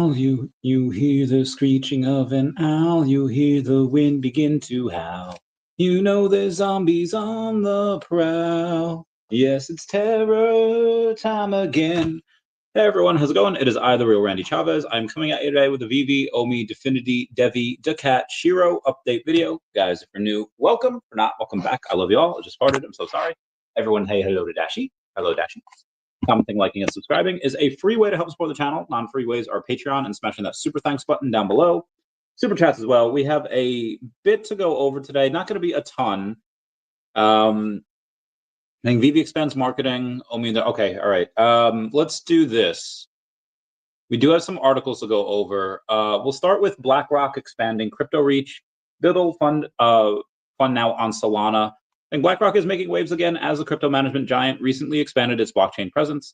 owl, you hear the screeching of an owl, you hear the wind begin to howl. You know there's zombies on the prowl. Yes, it's terror time again. Hey everyone, how's it going? It is I, the real Randy Chavez. I'm coming at you today with a VeVe, OMI, Definity, Devi, daCAT, SHIRO update video. Guys, if you're new, welcome. If you're not, welcome back. I love you all. I just farted. I'm so sorry. Everyone, hey, hello to Dashi. Hello, Dashi. Commenting, liking, and subscribing is a free way to help support the channel. Non-free ways are Patreon and smashing that super thanks button down below. Super chats as well. We have a bit to go over today. Not going to be a ton. I think VeVe expands marketing. Okay, all right. Let's do this. We do have some articles to go over. We'll start with BlackRock expanding crypto reach. BlackRock fund now on Solana. I think BlackRock is making waves again as the crypto management giant recently expanded its blockchain presence.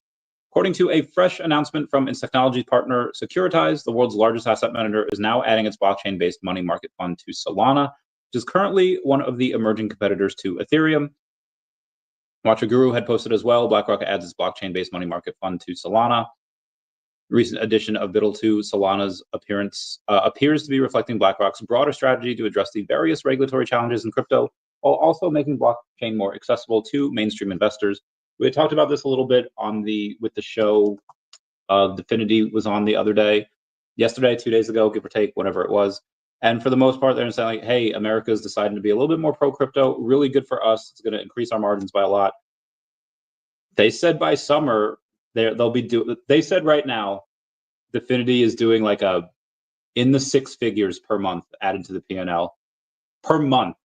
According to a fresh announcement from its technology partner Securitize, the world's largest asset manager is now adding its blockchain-based money market fund to Solana, which is currently one of the emerging competitors to Ethereum. Watcher Guru had posted as well, BlackRock adds its blockchain-based money market fund to Solana. Recent addition of BUIDL to Solana's appears to be reflecting BlackRock's broader strategy to address the various regulatory challenges in crypto, while also making blockchain more accessible to mainstream investors. We had talked about this a little bit with the show. Definity was on the other day, yesterday, 2 days ago, give or take, whatever it was. And for the most part, they're saying, like, hey, America's deciding to be a little bit more pro-crypto, really good for us. It's going to increase our margins by a lot. They said by summer, they said right now, Definity is doing like in the six figures per month added to the P&L per month.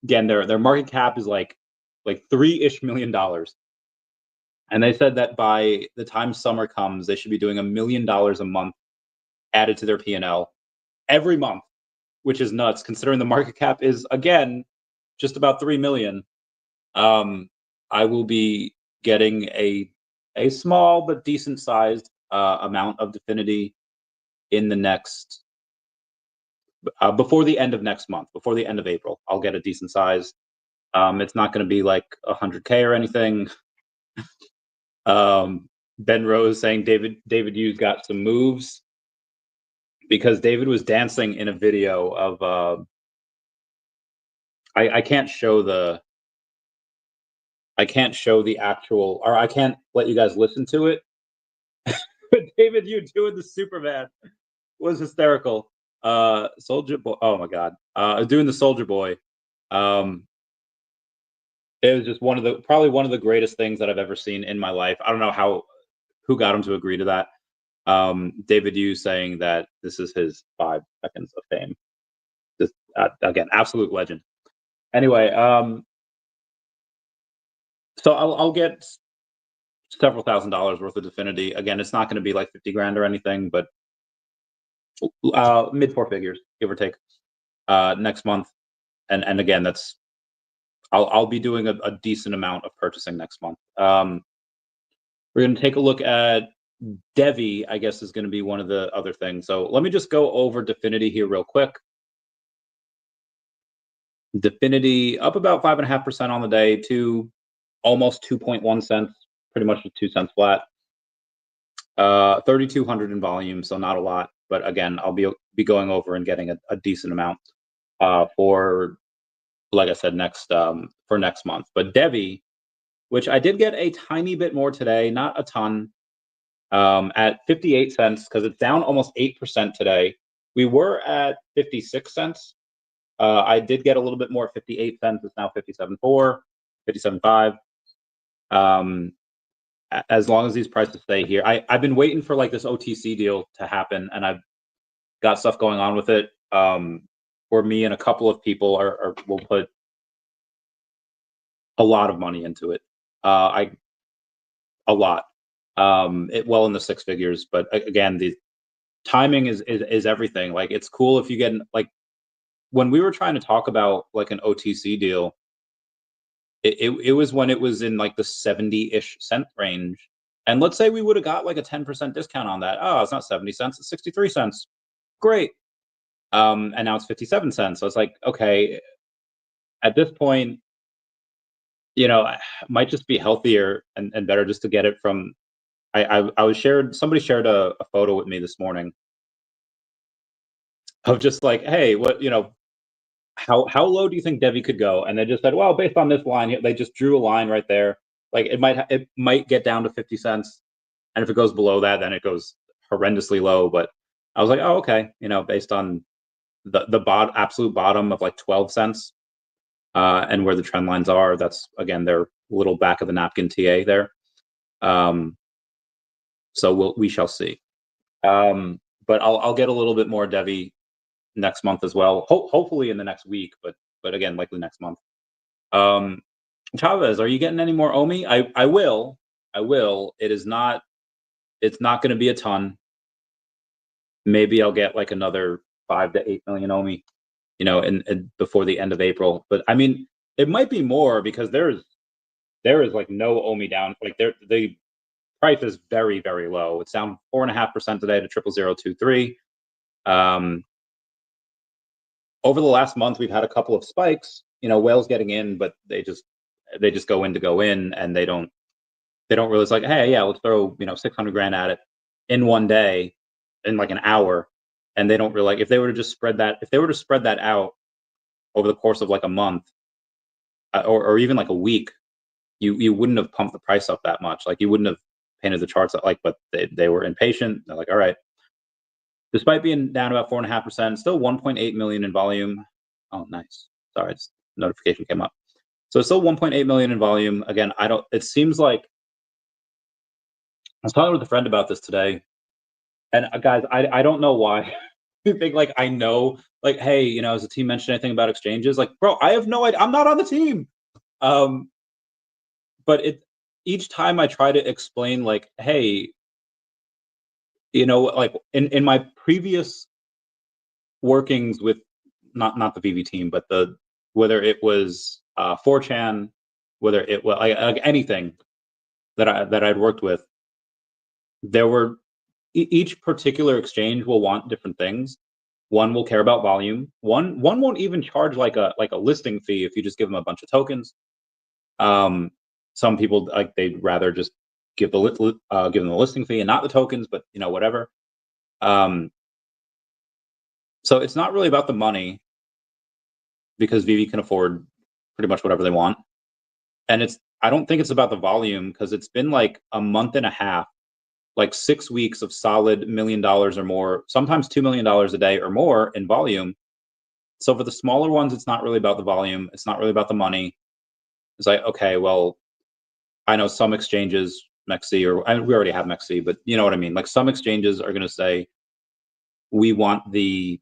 Again, their market cap is like $3-ish million. And they said that by the time summer comes, they should be doing $1 million a month added to their P&L every month, which is nuts considering the market cap is, again, just about 3 million. I will be getting a small but decent sized amount of Definity in the next before the end of next month, before the end of April. I'll get a decent size. It's not going to be like 100K or anything. Ben Rose saying David Hughes got some moves because David was dancing in a video of I can't show the actual, or I can't let you guys listen to it. But David Hughes doing the Superman was hysterical. Soldier Boy, oh my god, doing the Soldier Boy. It was just probably one of the greatest things that I've ever seen in my life. I don't know who got him to agree to that. David Hughes saying that this is his 5 seconds of fame. Just again, absolute legend. Anyway, so I'll get several $1,000s worth of Definity. Again, it's not going to be like 50 grand or anything, but mid 4 figures, give or take, next month. And again, I'll be doing a decent amount of purchasing next month. We're going to take a look at Devi, I guess, is going to be one of the other things. So let me just go over Definity here real quick. Definity up about 5.5% on the day to almost 2.1 cents, pretty much 2 cents flat. 3,200 in volume, so not a lot. But again, I'll be going over and getting a decent amount for, like I said, for next month. But Devi, which I did get a tiny bit more today, not a ton, at 58 cents, because it's down almost 8% today. We were at 56 cents. I did get a little bit more at 58 cents. It's now 57.4, 57.5. As long as these prices stay here. I've been waiting for like this OTC deal to happen, and I've got stuff going on with it. Where me and a couple of people will put a lot of money into it. A lot. It well in the 6 figures, but again, the timing is everything. Like, it's cool if you get, like, when we were trying to talk about like an OTC deal, it was when it was in like the 70-ish cent range. And let's say we would have got like a 10% discount on that. Oh, it's not 70 cents, it's 63 cents. Great. And now it's 57 cents. So it's like, okay, at this point, it might just be healthier and better just to get it from, somebody shared a photo with me this morning of just like, hey, what, how low do you think Devi could go? And they just said, well, based on this line, they just drew a line right there. Like it might get down to 50 cents, and if it goes below that, then it goes horrendously low. But I was like, oh, okay, based on the absolute bottom of like 12 cents, and where the trend lines are, that's again their little back of the napkin TA there. So we shall see. But I'll get a little bit more Devi next month as well. Hopefully in the next week, but again, likely next month. Chavez, are you getting any more OMI? I will. It's not going to be a ton. Maybe I'll get like another 5 to 8 million OMI, in before the end of April. But I mean, it might be more because there is like no OMI down. Like the price is very, very low. It's down 4.5% today to 0.0023. Over the last month, we've had a couple of spikes. Whales getting in, but they just go in to go in, and they don't realize like, hey, yeah, let's throw 600 grand at it in one day, in like an hour, and they don't realize if they were to spread that out over the course of like a month, or even like a week, you wouldn't have pumped the price up that much. Like you wouldn't have painted the charts up, like, but they were impatient. They're like, all right. Despite being down about 4.5%, still 1.8 million in volume. Oh, nice. Sorry, notification came up. So still 1.8 million in volume. Again, it seems like, I was talking with a friend about this today, and guys, I don't know why. You think like I know, like, hey, has the team mentioned anything about exchanges? Like, bro, I have no idea. I'm not on the team. But each time I try to explain, like, hey, like in my previous workings with not the VeVe team, but whether it was 4chan, whether it was like anything that I'd worked with, there were each particular exchange will want different things. One will care about volume. One won't even charge like a listing fee if you just give them a bunch of tokens. Some people, like, they'd rather just give them the listing fee and not the tokens, but whatever. So it's not really about the money, because VeVe can afford pretty much whatever they want. And I don't think it's about the volume, because it's been like a month and a half, like 6 weeks of solid $1 million or more, sometimes $2 million a day or more in volume. So for the smaller ones, it's not really about the volume. It's not really about the money. It's like, okay, well, I know some exchanges, MEXC, we already have MEXC, but you know what I mean? Like some exchanges are going to say, we want the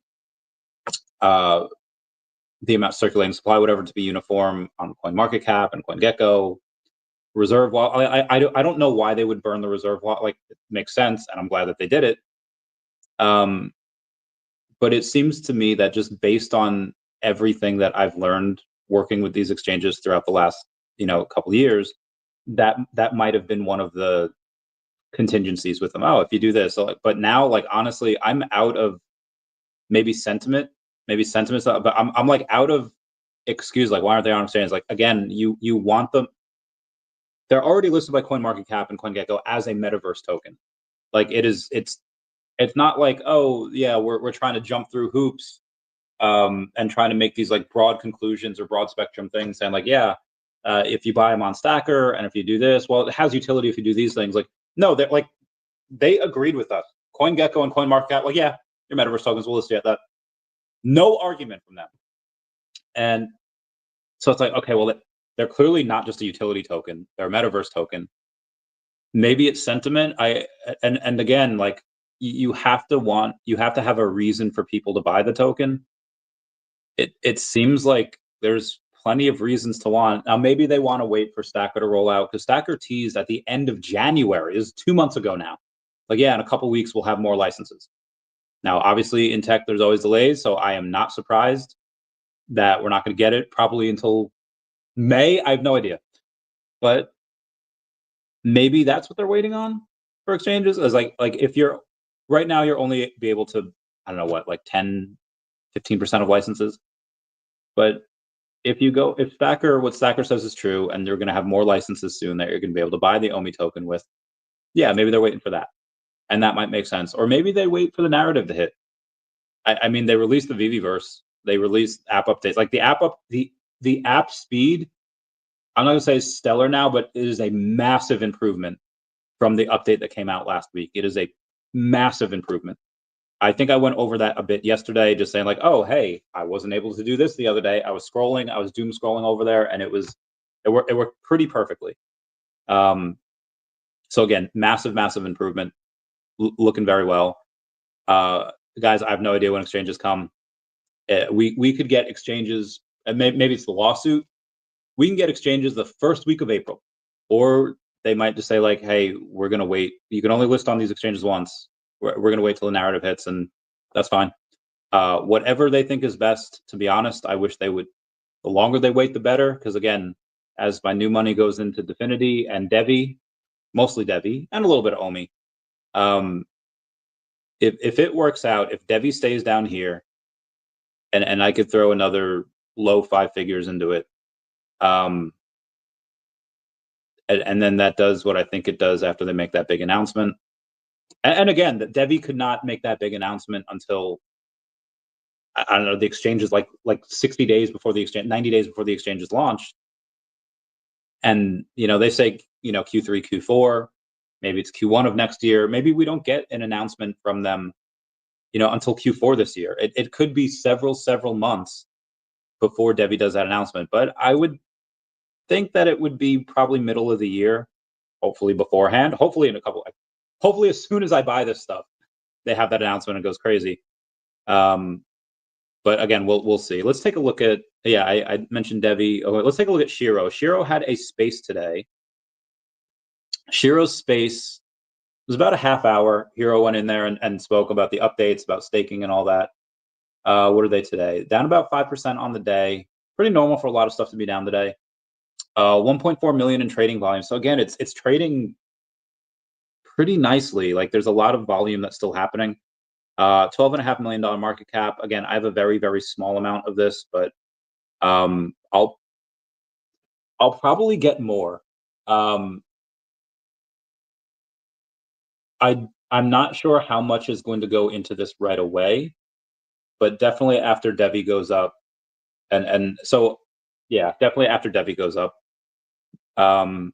amount circulating supply, whatever, to be uniform on CoinMarketCap and CoinGecko. Reserve wallet, I don't know why they would burn the reserve wallet. Like, it makes sense, and I'm glad that they did it. But it seems to me that just based on everything that I've learned working with these exchanges throughout the last couple of years, that might have been one of the contingencies with them. Oh, if you do this. So, but now, like, honestly, I'm out of maybe sentiment, but I'm like out of excuse. Like, why aren't they on exchanges? Like, again, you want them. They're already listed by CoinMarketCap and CoinGecko as a metaverse token. Like, it's not like, oh yeah, we're trying to jump through hoops, and trying to make these like broad conclusions or broad spectrum things, saying like, yeah, if you buy them on Stacker and if you do this, well, it has utility if you do these things. Like, no, they're like, they agreed with us. CoinGecko and CoinMarketCap, like, yeah, your metaverse tokens, we'll list you at that. No argument from them. And so it's like, okay, well, they're clearly not just a utility token; they're a metaverse token. Maybe it's sentiment. And again, like, you have to have a reason for people to buy the token. It seems like there's plenty of reasons to want. Now, maybe they want to wait for Stacker to roll out, because Stacker teased at the end of January, is 2 months ago now. Like, yeah, in a couple weeks we'll have more licenses. Now, obviously, in tech, there's always delays, so I am not surprised that we're not going to get it probably until May. I have no idea. But maybe that's what they're waiting on for exchanges. Is like if you're right now, you're only be able to, I don't know what, like 10-15% of licenses. But if what Stacker says is true, and they're going to have more licenses soon that you're going to be able to buy the OMI token with, yeah, maybe they're waiting for that. And that might make sense. Or maybe they wait for the narrative to hit. I mean, they released the VeVe-verse. They released app updates. Like the app speed, I'm not gonna say is stellar now, but it is a massive improvement from the update that came out last week. It is a massive improvement. I think I went over that a bit yesterday, just saying like, oh, hey, I wasn't able to do this the other day. I was scrolling, I was doom scrolling over there, and it worked pretty perfectly. So again, massive improvement, looking very well. Guys, I have no idea when exchanges come. We could get exchanges, and maybe it's the lawsuit. We can get exchanges the first week of April, or they might just say like, hey, we're gonna wait. You can only list on these exchanges once. We're gonna wait till the narrative hits, and that's fine. Whatever they think is best. To be honest, I wish they would. The longer they wait, the better. Because again, as my new money goes into Definity and Devi, mostly Devi, and a little bit of OMI. If it works out, if Devi stays down here, and I could throw another low 5 figures into it, and then that does what I think it does after they make that big announcement. And again, the Devi could not make that big announcement until, I don't know, the exchange is like 60 days before the exchange, 90 days before the exchange is launched. And they say Q3, Q4, maybe it's Q1 of next year. Maybe we don't get an announcement from them until Q4 this year. It could be several months before Devi does that announcement. But I would think that it would be probably middle of the year, hopefully beforehand, hopefully as soon as I buy this stuff, they have that announcement and it goes crazy. But again, we'll see. Let's take a look at, I mentioned Devi. Let's take a look at Shiro. Shiro had a space today. Shiro's space was about a half hour. Hero went in there and spoke about the updates, about staking and all that. What are they today? Down about 5% on the day. Pretty normal for a lot of stuff to be down today. 1.4 million in trading volume. So again, it's trading pretty nicely. Like there's a lot of volume that's still happening. $12.5 million market cap. Again, I have a very small amount of this, but I'll probably get more. I'm not sure how much is going to go into this right away, but definitely after Devi goes up, and so yeah, definitely after Devi goes up. And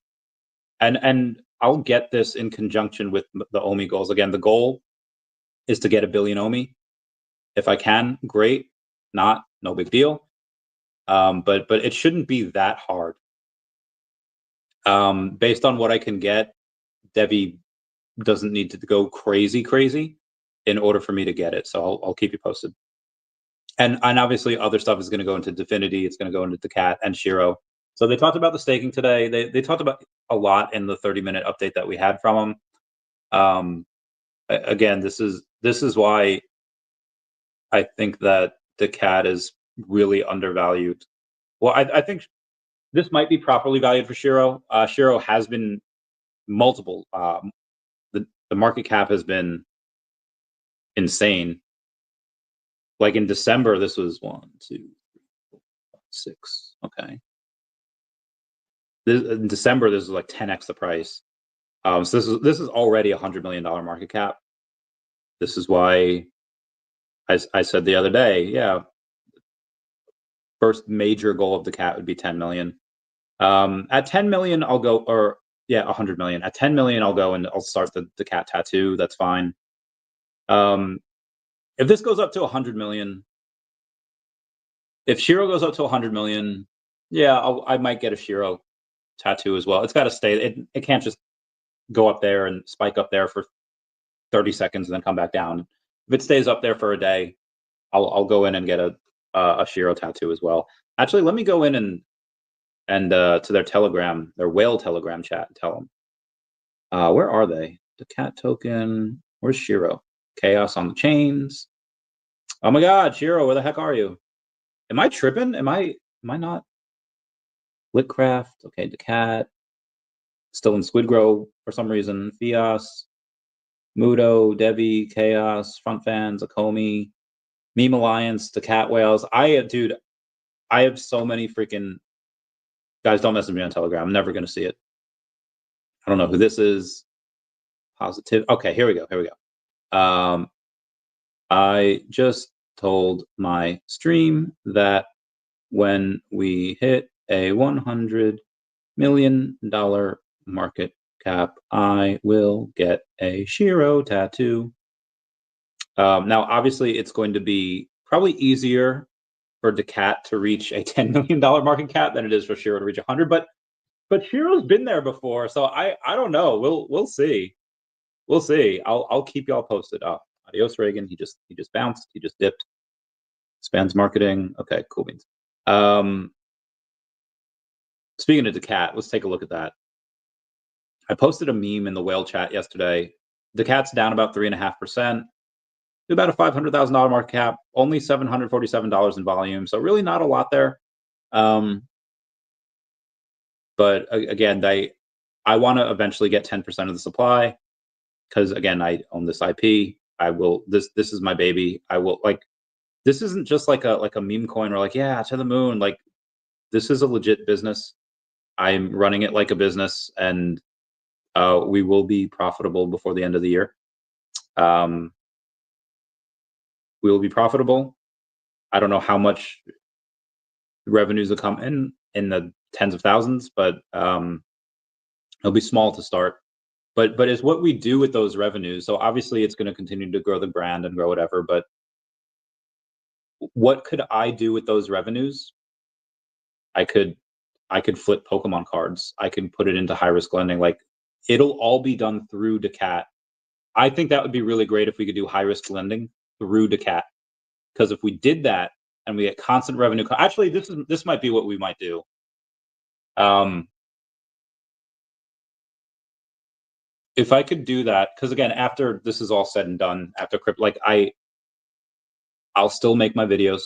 I'll get this in conjunction with the OMI goals. Again, the goal is to get 1 billion OMI. If I can, great. Not, no big deal. But it shouldn't be that hard. Based on what I can get, Devi doesn't need to go crazy in order for me to get it. So I'll keep you posted. And obviously other stuff is going to go into Definity. It's going to go into daCAT and Shiro. So they talked about the staking today. They talked about a lot in the 30-minute update that we had from them. Again, this is why I think that daCAT is really undervalued. Well, I think this might be properly valued for Shiro. Shiro has been multiple. The market cap has been insane. Like in December, this was 1, 2, 3, 4, 5, 6. Okay. In December, this was like 10x the price. So this is already $100 million market cap. This is why I said the other day, first major goal of daCAT would be 10 million. At 10 million, I'll go, or 100 million. At 10 million, I'll go and I'll start the daCAT tattoo. That's fine. If this goes up to 100 million, if Shiro goes up to 100 million, I might get a Shiro tattoo as well. It's got to stay. It can't just go up there and spike up there for 30 seconds and then come back down. If it stays up there for a day, I'll go in and get a Shiro tattoo as well. Actually, let me go in and to their Telegram, their whale Telegram chat, and tell them. Where are they? daCAT token. Where's Shiro? Chaos on the chains. Oh my God, Shiro, where the heck are you? Am I tripping? Am I not? Litcraft. Okay, daCAT. Still in Squidgrow for some reason. Fias. Mudo, Devi, Chaos, Front Fans, Ecomi, Meme Alliance, daCAT Whales. Dude, I have so many freaking guys. Don't message me on Telegram. I'm never gonna see it. I don't know who this is. Positive. Okay, here we go. I just told my stream that when we hit a $100 million market cap, I will get a Shiro tattoo. Now, obviously, it's going to be probably easier for daCAT to reach a $10 million market cap than it is for Shiro to reach 100. But Shiro's been there before, so I don't know. We'll see. We'll see. I'll keep y'all posted. Oh, adios, Reagan. He just bounced. He just dipped. Spans marketing. Okay, cool beans. Speaking of daCAT, let's take a look at that. I posted a meme in the whale chat yesterday. daCAT's down about 3.5%. About a $500,000 market cap, only $747 in volume, so really not a lot there. But again, I want to eventually get 10% of the supply because again, I own this IP. I will. This is my baby. I will like. This isn't just like a meme coin or like yeah to the moon. Like this is a legit business. I'm running it like a business, and we will be profitable before the end of the year. We will be profitable. I don't know how much revenues will come in the tens of thousands, but it'll be small to start. But it's what we do with those revenues. So obviously it's going to continue to grow the brand and grow whatever. But what could I do with those revenues? I could flip Pokemon cards. I can put it into high risk lending. Like it'll all be done through daCAT. I think that would be really great if we could do high risk lending through daCAT. Because if we did that and we get constant revenue, actually this might be what we might do. If I could do that, because again, after this is all said and done, after crypto, like I'll still make my videos,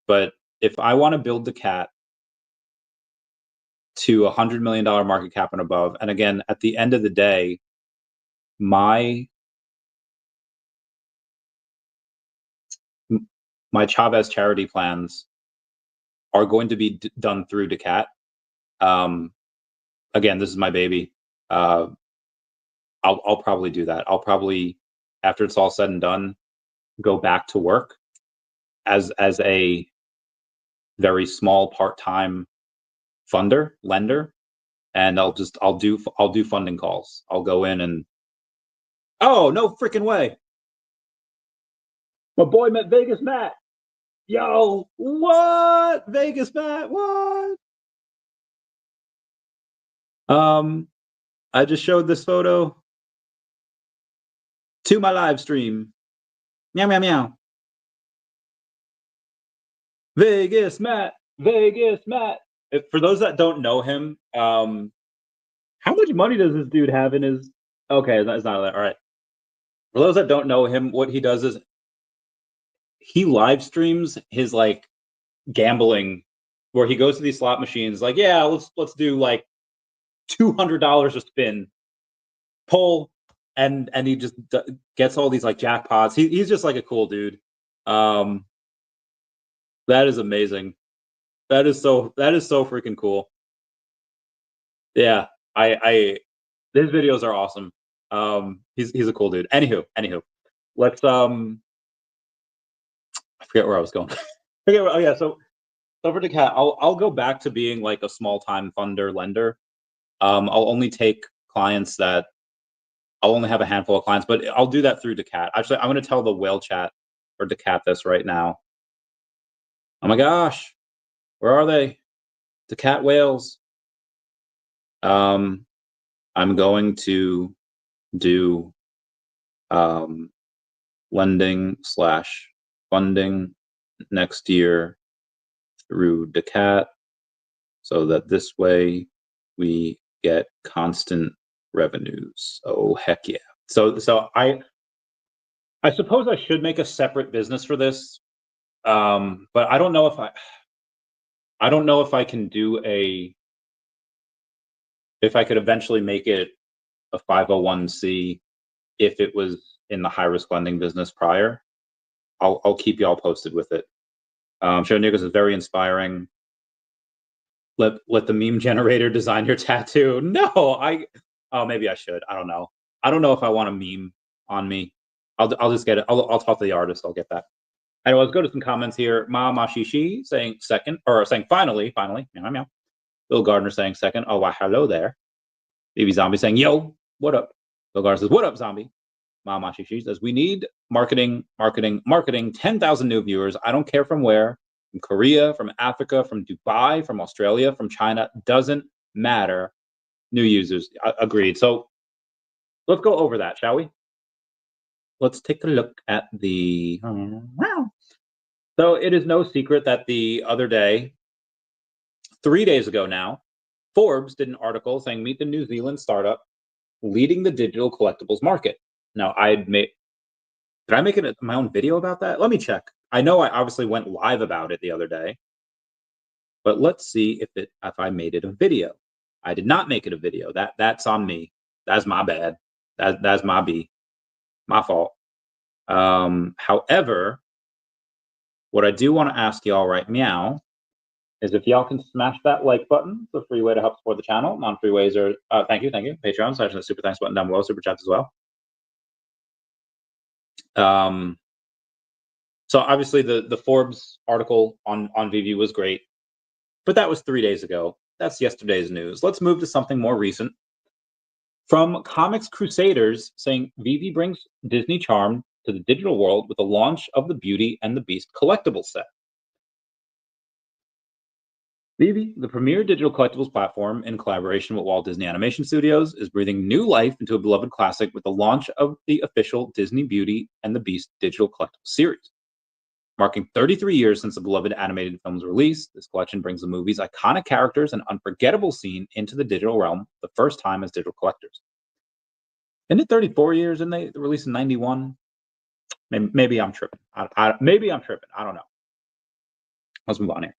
but if I want to build daCAT to $100 million market cap and above, and again, at the end of the day, my Chavez charity plans are going to be done through daCAT. Again, this is my baby. I'll probably do that. I'll probably, after it's all said and done, go back to work as a very small part-time lender, and I'll do funding calls. I'll go in and oh no freaking way. My boy met Vegas Matt. Yo, what? Vegas Matt, what? I just showed this photo to my live stream. Meow, meow, meow. Vegas Matt, Vegas Matt. For those that don't know him, how much money does this dude have in his... Okay, it's not that. All right. For those that don't know him, what he does is he live streams his like gambling, where he goes to these slot machines, like, yeah, let's do like $200 a spin, pull, and he just gets all these like jackpots. He's just like a cool dude. That is amazing. That is so freaking cool. Yeah, his videos are awesome. He's a cool dude. Anywho, let's I forget where I was going. Oh yeah, so over to daCAT, I'll go back to being like a small time funder lender. I'll only take clients that I'll only have a handful of clients, but I'll do that through daCAT. Actually, I'm going to tell the whale chat or daCAT this right now. Oh my gosh, where are they? daCAT whales. I'm going to do lending/funding next year through daCAT, so that this way we get constant revenues. Oh heck yeah! So I suppose I should make a separate business for this, but I don't know if I can do if I could eventually make it a 501c if it was in the high risk lending business prior. I'll keep y'all posted with it. Shirou Niggas is very inspiring. Let the meme generator design your tattoo. No, maybe I should. I don't know. I don't know if I want a meme on me. I'll just get it. I'll talk to the artist. I'll get that. Anyway, let's go to some comments here. Ma Mashishi saying second, or saying finally, meow, meow. Bill Gardner saying second. Oh, wow, hello there. BB Zombie saying, yo, what up? Bill Gardner says, what up, Zombie? Ma Mashishi says, we need marketing, 10,000 new viewers. I don't care from where, from Korea, from Africa, from Dubai, from Australia, from China. Doesn't matter. New users. Agreed. So let's go over that, shall we? Let's take a look at the... So it is no secret that the other day, 3 days ago now, Forbes did an article saying, meet the New Zealand startup leading the digital collectibles market. Now, did I make it my own video about that? Let me check. I know I obviously went live about it the other day, but let's see if I made it a video. I did not make it a video. That's on me. That's my bad. That's my fault. However, what I do want to ask y'all right meow is if y'all can smash that like button. It's a free way to help support the channel. Non-free ways are thank you. Patreon, slash the super thanks button down below, super chats as well. So obviously the Forbes article on VeVe was great, but that was 3 days ago. That's yesterday's news. Let's move to something more recent. From Comics Crusaders saying VeVe brings Disney charm to the digital world with the launch of the Beauty and the Beast collectible set. VeVe, the premier digital collectibles platform in collaboration with Walt Disney Animation Studios, is breathing new life into a beloved classic with the launch of the official Disney Beauty and the Beast digital collectible series. Marking 33 years since the beloved animated film's release, this collection brings the movie's iconic characters and unforgettable scene into the digital realm the first time as digital collectors. Isn't it 34 years and they released in 91? Maybe I'm tripping. Maybe I'm tripping. I don't know. Let's move on here.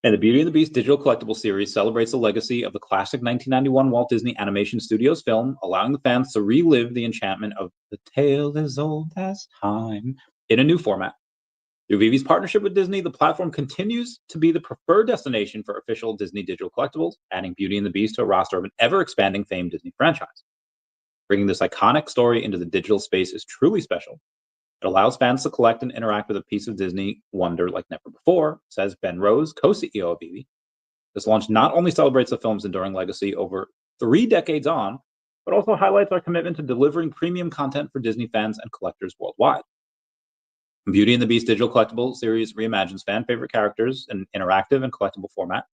And the Beauty and the Beast digital collectible series celebrates the legacy of the classic 1991 Walt Disney Animation Studios film, allowing the fans to relive the enchantment of the tale as old as time in a new format. Through VeVe's partnership with Disney, the platform continues to be the preferred destination for official Disney digital collectibles, adding Beauty and the Beast to a roster of an ever-expanding famed Disney franchise. Bringing this iconic story into the digital space is truly special. It allows fans to collect and interact with a piece of Disney wonder like never before, says Ben Rose, co-CEO of VeVe. This launch not only celebrates the film's enduring legacy over 3 decades on, but also highlights our commitment to delivering premium content for Disney fans and collectors worldwide. Beauty and the Beast digital collectible series reimagines fan favorite characters in interactive and collectible format.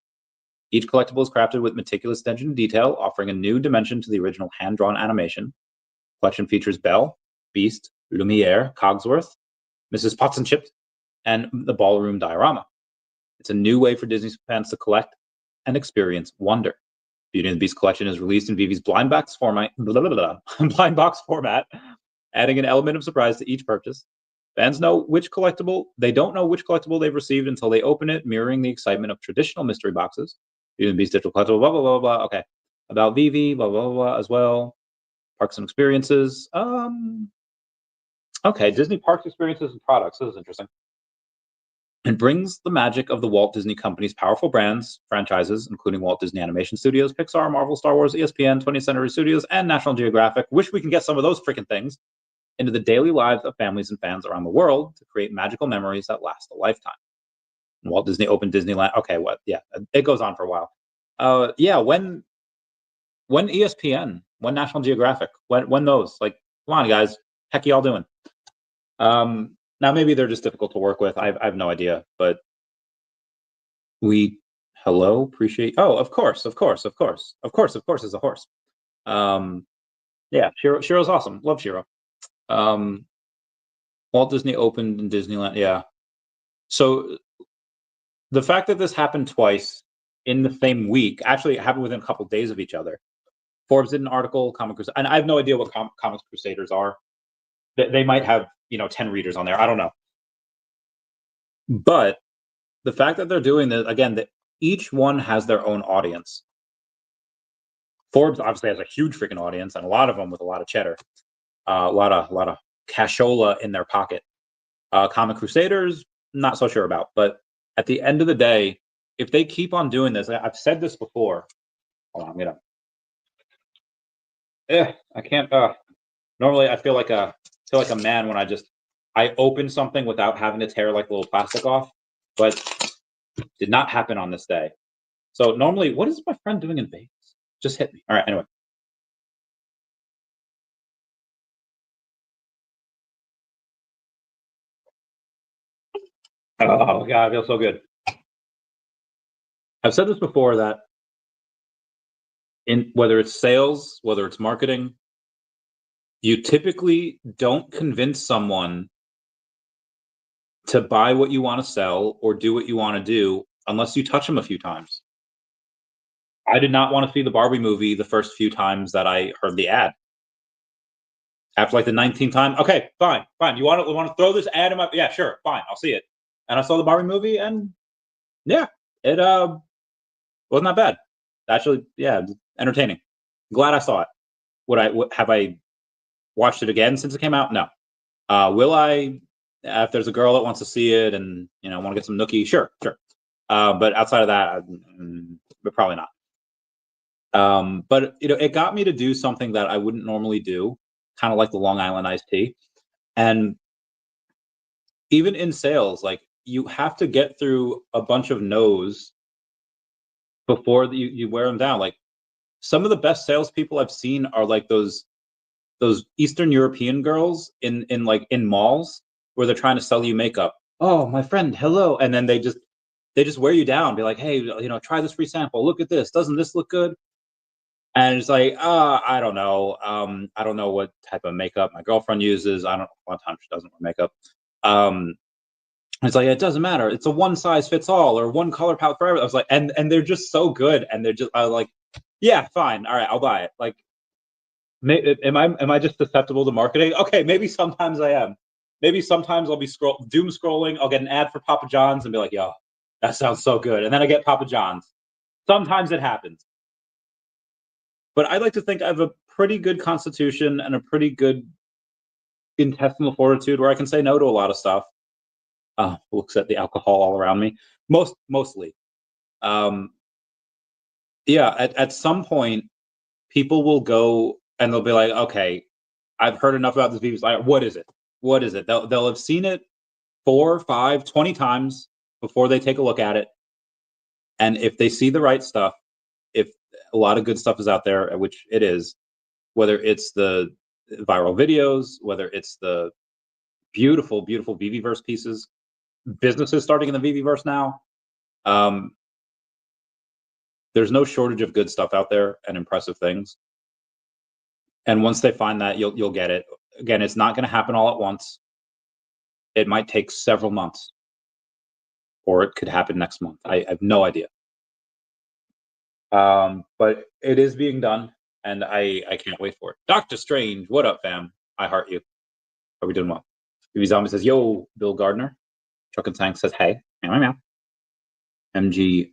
Each collectible is crafted with meticulous attention to detail, offering a new dimension to the original hand-drawn animation. The collection features Belle, Beast, Lumiere, Cogsworth, Mrs. Potts and Chips, and the ballroom diorama. It's a new way for Disney fans to collect and experience wonder. Beauty and the Beast collection is released in VeVe's blind box format, adding an element of surprise to each purchase. Fans know which collectible. They don't know which collectible they've received until they open it, mirroring the excitement of traditional mystery boxes. Beauty and the Beast digital collectible, blah, blah, blah, blah. Okay. About VeVe, blah, blah, blah, as well. Parks and experiences. Okay, Disney Parks experiences and products. This is interesting. It brings the magic of the Walt Disney Company's powerful brands, franchises, including Walt Disney Animation Studios, Pixar, Marvel, Star Wars, ESPN, 20th Century Studios, and National Geographic. Wish we can get some of those freaking things into the daily lives of families and fans around the world to create magical memories that last a lifetime. And Walt Disney opened Disneyland. Okay, what? Yeah, it goes on for a while. Yeah, when ESPN, when National Geographic, when those? Like, come on, guys, heck y'all doing? Now maybe they're just difficult to work with. I have no idea, but appreciate. Oh, of course is a horse. Yeah, Shiro's awesome. Love Shiro. Walt Disney opened in Disneyland. Yeah. So the fact that this happened twice in the same week, actually it happened within a couple of days of each other. Forbes did an article, and I have no idea what Comics Crusaders are. They might have 10 readers on there. I don't know. But the fact that they're doing this again, that each one has their own audience. Forbes obviously has a huge freaking audience, and a lot of them with a lot of cheddar, a lot of cashola in their pocket. Comic Crusaders, not so sure about. But at the end of the day, if they keep on doing this, I've said this before. Hold on, I can't. Normally, I feel like a man when I just I opened something without having to tear like a little plastic off, but did not happen on this day. So normally, what is my friend doing in Vegas? Just hit me. All right, anyway. Oh God, I feel so good. I've said this before that in whether it's sales, whether it's marketing, you typically don't convince someone to buy what you want to sell or do what you want to do unless you touch them a few times. I did not want to see the Barbie movie the first few times that I heard the ad. After like the 19th time, okay, fine, fine. You want to throw this ad in my? Yeah, sure, fine, I'll see it. And I saw the Barbie movie, and yeah, it wasn't that bad. Actually, yeah, entertaining. Glad I saw it. Have I watched it again since it came out? No. Will I? If there's a girl that wants to see it and want to get some nookie, sure, sure. But outside of that, but probably not. But it got me to do something that I wouldn't normally do, kind of like the Long Island iced tea. And even in sales, like you have to get through a bunch of no's before you wear them down. Like some of the best salespeople I've seen are like those Eastern European girls in malls where they're trying to sell you makeup. Oh, my friend, hello, and then they just wear you down. Be like, hey, try this free sample. Look at this. Doesn't this look good? And it's like, I don't know. I don't know what type of makeup my girlfriend uses. I don't. A lot of times she doesn't wear makeup. It's like it doesn't matter. It's a one size fits all or one color palette for everyone. I was like, and they're just so good, and they're just I was like, yeah, fine, all right, I'll buy it. Like, am I just susceptible to marketing? Okay, maybe sometimes I am. Maybe sometimes I'll be doom scrolling. I'll get an ad for Papa John's and be like, yo, that sounds so good, and then I get Papa John's. Sometimes it happens. But I like to think I have a pretty good constitution and a pretty good intestinal fortitude where I can say no to a lot of stuff. Looks at the alcohol all around me. Mostly. Yeah, at some point, people will go and they'll be like, okay, I've heard enough about this VeVe. Like, what is it? What is it? They'll have seen it 4, 5, 20 times before they take a look at it. And if they see the right stuff, if a lot of good stuff is out there, which it is, whether it's the viral videos, whether it's the beautiful, beautiful VeVeverse pieces, businesses starting in the VeVeverse now. There's no shortage of good stuff out there and impressive things. And once they find that, you'll get it. Again, it's not going to happen all at once. It might take several months, or it could happen next month. I have no idea. But it is being done, and I can't wait for it. Doctor Strange, what up, fam? I heart you. Are we doing well? VeVe Zombie says, yo, Bill Gardner. Chuck and Tank says, hey. Meow, meow. MG,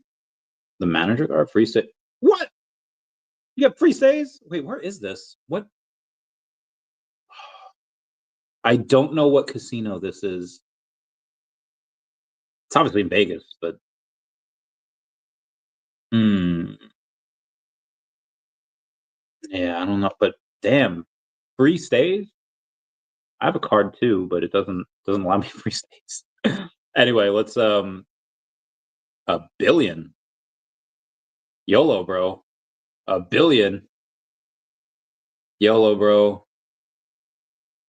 the manager guard, free stay. What? You have free stays? Wait, where is this? What? I don't know what casino this is. It's obviously in Vegas, but yeah, I don't know. But damn, free stays? I have a card too, but it doesn't allow me free stays. Anyway, let's $1 billion. YOLO, bro. $1 billion. YOLO, bro.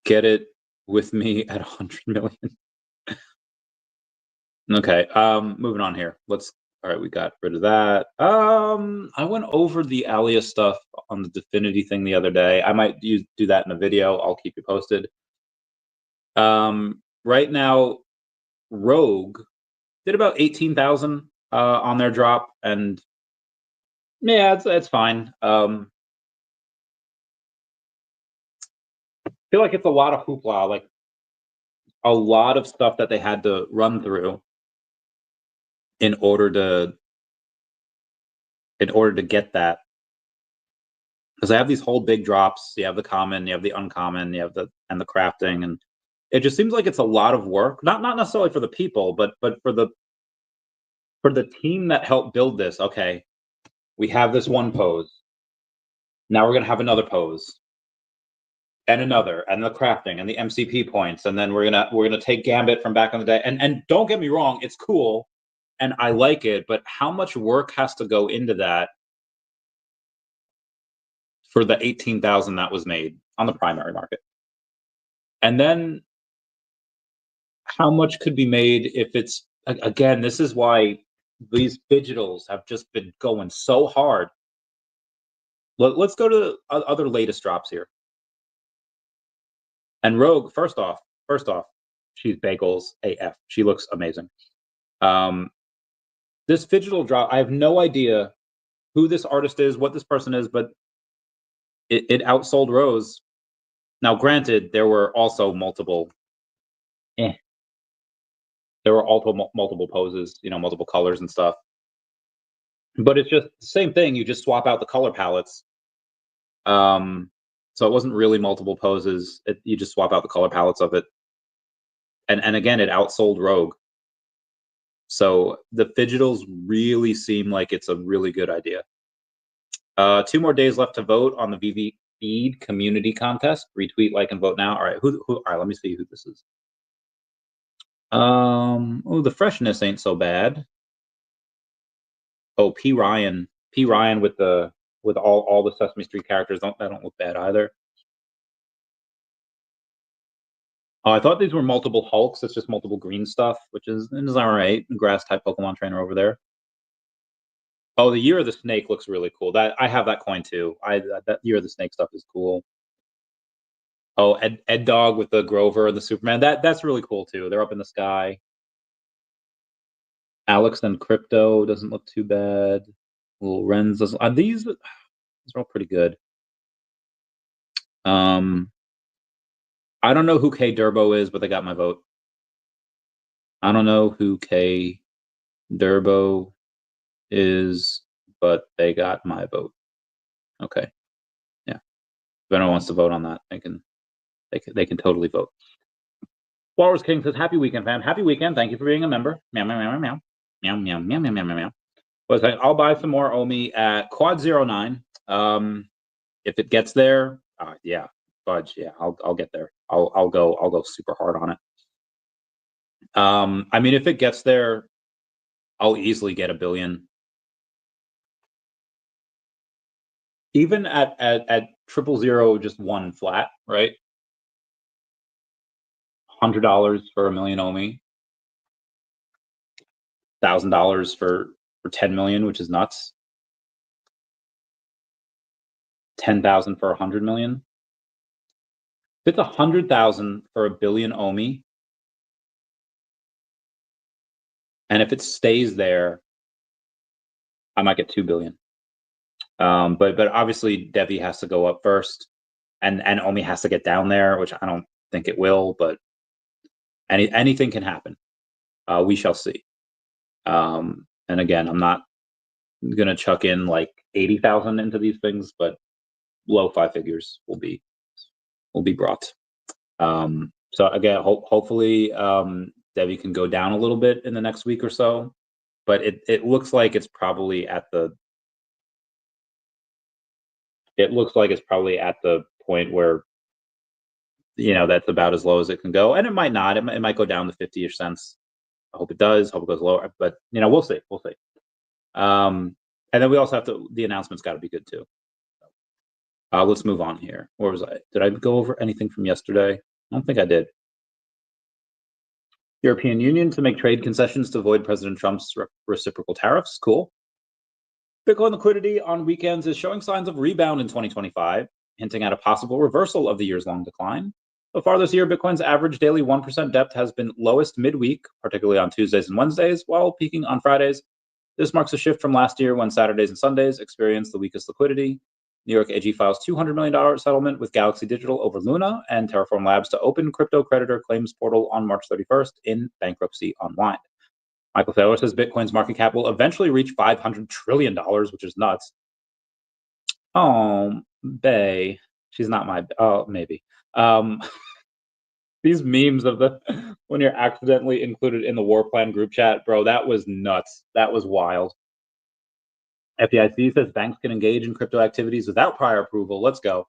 Get it with me at 100 million. Okay, moving on here. All right, we got rid of that. I went over the Alias stuff on the Definity thing the other day. I might do that in a video. I'll keep you posted. Right now, Rogue did about 18,000 on their drop, and yeah, it's fine. I feel like it's a lot of hoopla, like a lot of stuff that they had to run through in order to get that. Because I have these whole big drops. You have the common, you have the uncommon, you have the crafting, and it just seems like it's a lot of work. Not necessarily for the people, but for the team that helped build this. Okay, we have this one pose. Now we're gonna have another pose. and another, and the crafting, and the MCP points, and then we're gonna take Gambit from back in the day. And don't get me wrong, it's cool, and I like it, but how much work has to go into that for the 18,000 that was made on the primary market? And then how much could be made if it's, again, this is why these digitals have just been going so hard. Let's go to other latest drops here. And Rogue, first off, she's bagels AF. She looks amazing. This digital drop, I have no idea who this artist is, what this person is, but it outsold Rose. Now, granted, there were also multiple. There were also multiple poses, multiple colors and stuff. But it's just the same thing. You just swap out the color palettes. So it wasn't really multiple poses. You just swap out the color palettes of it. And again, it outsold Rogue. So the digitals really seem like it's a really good idea. 2 more days left to vote on the VeVe feed community contest. Retweet, like, and vote now. All right, all right, let me see who this is. Oh, the freshness ain't so bad. Oh, P. Ryan with all the Sesame Street characters. That don't look bad either. Oh, I thought these were multiple Hulks. It's just multiple green stuff, which is all right. Grass type Pokemon trainer over there. Oh, the Year of the Snake looks really cool. That I have that coin too. That Year of the Snake stuff is cool. Oh, Ed Dog with the Grover and the Superman. That's really cool too. They're up in the sky. Alex and Crypto doesn't look too bad. Little Renz doesn't. These are all pretty good. I don't know who K Durbo is, but they got my vote. I don't know who K Durbo is, but they got my vote. Okay. Yeah. If anyone wants to vote on that, they can totally vote. Walrus King says, "Happy weekend, fam. Happy weekend. Thank you for being a member." Meow, meow, meow, meow. Meow, meow, meow, meow, meow, meow, meow. I'll buy some more OMI at Quad 09. If it gets there, yeah, fudge. Yeah, I'll get there. I'll go super hard on it. I mean, if it gets there, I'll easily get 1 billion. Even at 000 just one flat, right? $100 for 1 million OMI. $1,000 for 10 million, which is nuts. 10,000 for 100 million. If it's 100,000 for 1 billion OMI, and if it stays there, I might get 2 billion. But obviously Devi has to go up first, and OMI has to get down there, which I don't think it will, but anything can happen. We shall see. And again, I'm not gonna chuck in like 80,000 into these things, but low 5 figures will be brought. So again, hopefully Devi can go down a little bit in the next week or so, but it looks like it's probably at the point where that's about as low as it can go, and it might not. It might go down to 50-ish cents. I hope it does. Hope it goes lower, but we'll see. And then we also have to. The announcement's got to be good too. Let's move on here. Where was I? Did I go over anything from yesterday? I don't think I did. European Union to make trade concessions to avoid President Trump's reciprocal tariffs. Cool. Bitcoin liquidity on weekends is showing signs of rebound in 2025, hinting at a possible reversal of the years-long decline. So far this year, Bitcoin's average daily 1% depth has been lowest midweek, particularly on Tuesdays and Wednesdays, while peaking on Fridays. This marks a shift from last year when Saturdays and Sundays experienced the weakest liquidity. New York AG files $200 million settlement with Galaxy Digital over Luna, and Terraform Labs to open crypto creditor claims portal on March 31st in bankruptcy unwind. Michael Thaler says Bitcoin's market cap will eventually reach $500 trillion, which is nuts. Oh, Bay. She's not my... Oh, maybe. These memes of when you're accidentally included in the war plan group chat, bro, that was nuts. That was wild. FDIC says banks can engage in crypto activities without prior approval. Let's go.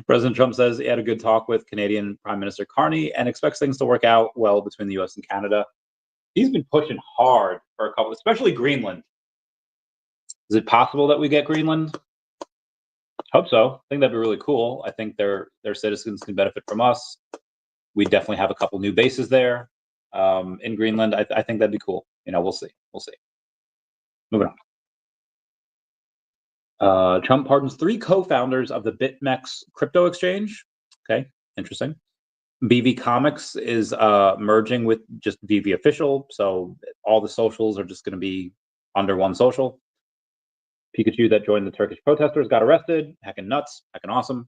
President Trump says he had a good talk with Canadian Prime Minister Carney and expects things to work out well between the U.S. and Canada. He's been pushing hard for a couple, especially Greenland. Is it possible that we get Greenland? Hope so. I think that'd be really cool. I think their citizens can benefit from us. We definitely have a couple new bases there in Greenland. I think that'd be cool. We'll see. We'll see. Moving on. Trump pardons 3 co-founders of the BitMEX crypto exchange. Okay, interesting. VeVe Comics is merging with just VeVe Official, so all the socials are just going to be under one social. Pikachu that joined the Turkish protesters got arrested, hacking nuts, hacking awesome.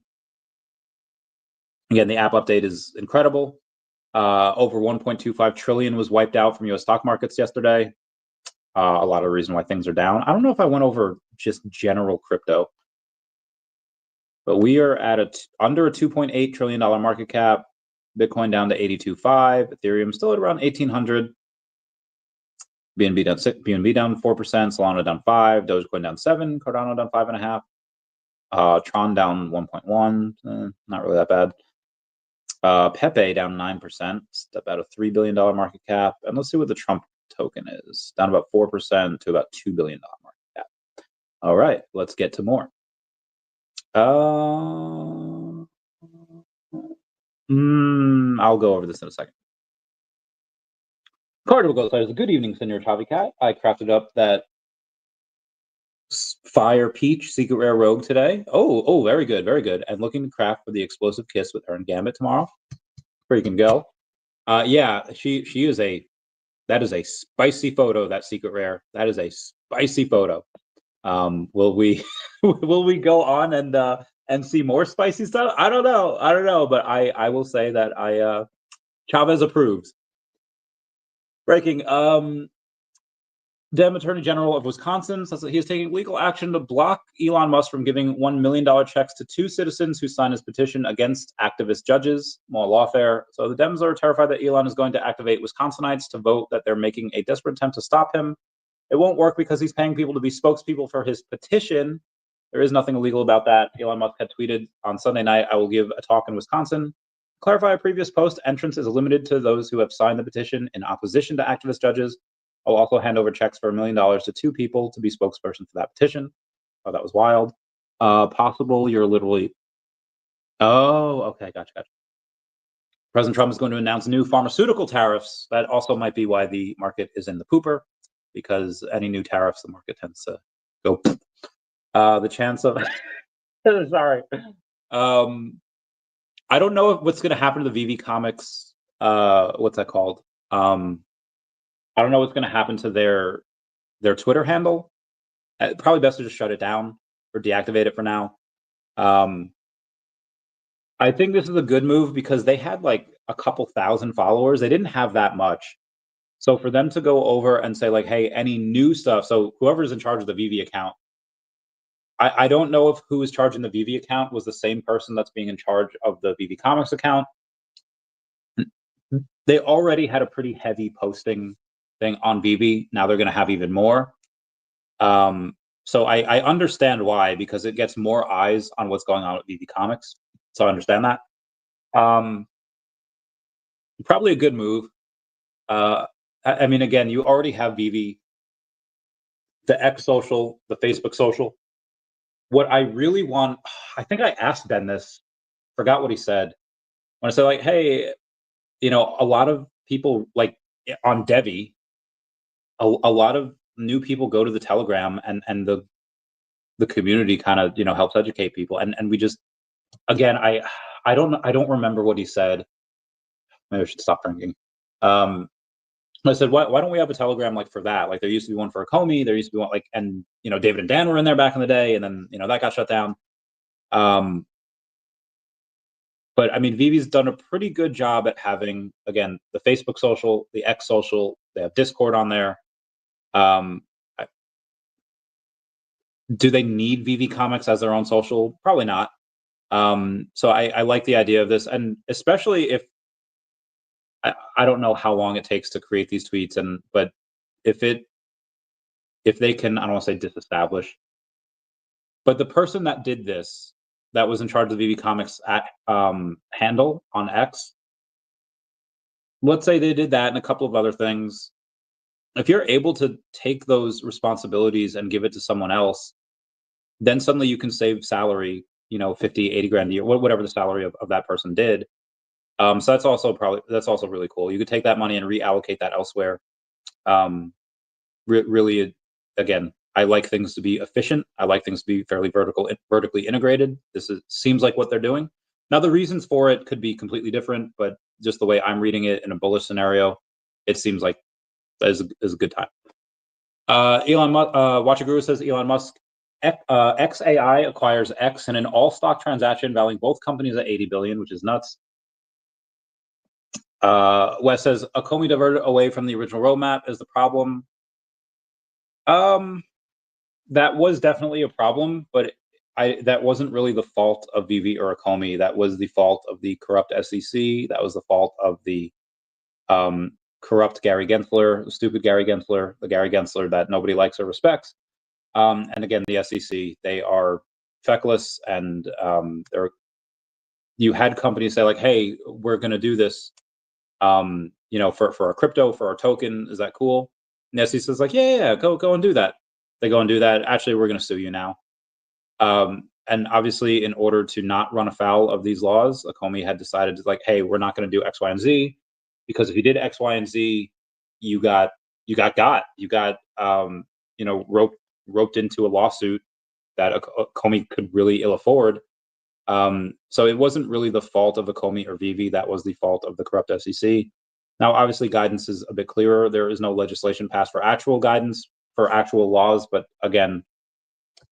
Again, the app update is incredible. Over 1.25 trillion was wiped out from U.S. stock markets yesterday. A lot of the reason why things are down. I don't know if I went over just general crypto, but we are at under a $2.8 trillion market cap. Bitcoin down to 82.5. Ethereum still at around 1,800. BNB down 4%. Solana down 5. Dogecoin down 7. Cardano down 5.5. Tron down 1.1. Not really that bad. Pepe down 9%. It's about a $3 billion market cap. And let's see what the Trump token is. Down about 4% to about $2 billion market cap. All right, let's get to more. I'll go over this in a second. Cardinal Ghost says, good evening, Senor Chavicat. I crafted up that Fire Peach Secret Rare Rogue today. Oh, very good, very good. And looking to craft for the explosive kiss with her and Gambit tomorrow. Freaking go. Yeah, that is a spicy photo, that Secret Rare. That is a spicy photo. Will we go on and see more spicy stuff? I don't know, but I will say that Chavez approves. Breaking. Dem Attorney General of Wisconsin says that he is taking legal action to block Elon Musk from giving $1 million checks to 2 citizens who signed his petition against activist judges. More lawfare. So the Dems are terrified that Elon is going to activate Wisconsinites to vote that they're making a desperate attempt to stop him. It won't work because he's paying people to be spokespeople for his petition. There is nothing illegal about that. Elon Musk had tweeted on Sunday night, I will give a talk in Wisconsin. Clarify a previous post, entrance is limited to those who have signed the petition in opposition to activist judges. I'll also hand over checks for $1 million to 2 people to be spokesperson for that petition. Oh, that was wild. Possible you're literally... Oh, okay, gotcha. President Trump is going to announce new pharmaceutical tariffs. That also might be why the market is in the pooper, because any new tariffs, the market tends to go... the chance of... Sorry. I don't know what's going to happen to the VeVe Comics. What's that called? I don't know what's going to happen to their Twitter handle. Probably best to just shut it down or deactivate it for now. I think this is a good move because they had like a couple thousand followers. They didn't have that much. So for them to go over and say like, hey, any new stuff. So whoever's in charge of the VeVe account, I don't know if who is charging the VeVe account was the same person that's being in charge of the VeVe Comics account. They already had a pretty heavy posting thing on VeVe. Now they're going to have even more. So I understand why, because it gets more eyes on what's going on with VeVe Comics. So I understand that. Probably a good move. I mean, again, you already have VeVe, the X social, the Facebook social. What I really want, I think I asked Ben this, forgot what he said. When I said like, hey, a lot of people like on Devi, a lot of new people go to the Telegram and the community kind of, helps educate people. And we just, again, I don't remember what he said. Maybe I should stop drinking. I said, why don't we have a Telegram like for that? Like there used to be one for Ecomi, there used to be one like, and David and Dan were in there back in the day, and then that got shut down. But I mean, VeVe's done a pretty good job at having, again, the Facebook social, the X social. They have Discord on there. Do they need VeVe Comics as their own social? Probably not. So I like the idea of this, and especially if I don't know how long it takes to create these tweets, but if they can, I don't want to say disestablish, But the person that did this, that was in charge of the VeVe Comics at handle on X, let's say they did that and a couple of other things. If you're able to take those responsibilities and give it to someone else, then suddenly you can save salary, 50, 80 grand a year, whatever the salary of that person did. So that's also really cool. You could take that money and reallocate that elsewhere. Really, again, I like things to be efficient. I like things to be fairly vertically integrated. Seems like what they're doing. Now, the reasons for it could be completely different, but just the way I'm reading it in a bullish scenario, it seems like is a good time. Elon Musk, Watchaguru says Elon Musk, XAI acquires X in an all-stock transaction valuing both companies at 80 billion, which is nuts. Wes says Ecomi diverted away from the original roadmap is the problem. That was definitely a problem, but that wasn't really the fault of VeVe or Ecomi. That was the fault of the corrupt SEC. That was the fault of the corrupt Gary Gensler, stupid Gary Gensler, the Gary Gensler that nobody likes or respects. And again, the SEC, they are feckless, and you had companies say like, "Hey, we're going to do this, for our crypto, for our token. Is that cool?" And the SEC is like, "Yeah, go and do that." They go and do that. Actually, we're going to sue you now. And obviously, in order to not run afoul of these laws, Ecomi had decided to like, "Hey, we're not going to do X, Y, and Z, because if you did X, Y, and Z, you got roped into a lawsuit that Ecomi could really ill afford." So it wasn't really the fault of Ecomi or VeVe. That was the fault of the corrupt SEC. Now, obviously, guidance is a bit clearer. There is no legislation passed for actual guidance, for actual laws, but again,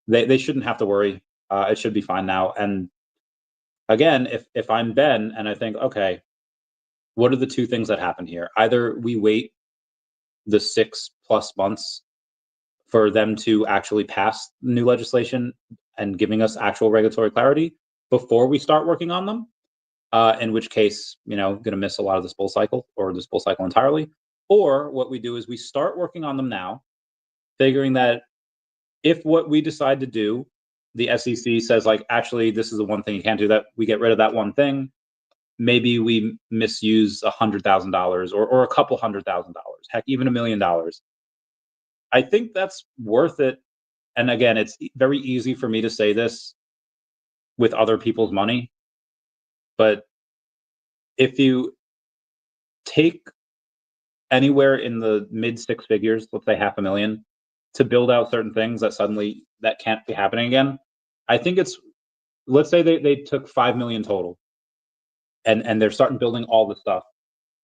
they shouldn't have to worry. It should be fine now. And again, if I'm Ben and I think, okay, what are the two things that happen here? Either we wait the 6+ months for them to actually pass new legislation and giving us actual regulatory clarity before we start working on them, in which case, going to miss a lot of this bull cycle, or this bull cycle entirely. Or what we do is we start working on them now, figuring that if what we decide to do, the SEC says like, actually, this is the one thing you can't do, that we get rid of that one thing. Maybe we misuse $100,000 or a couple $100,000, heck, even $1 million. I think that's worth it. And again, it's very easy for me to say this with other people's money, but if you take anywhere in the mid 6 figures, let's say $500,000, to build out certain things that can't be happening again, I think let's say they took 5 million total, and they're starting building all the stuff.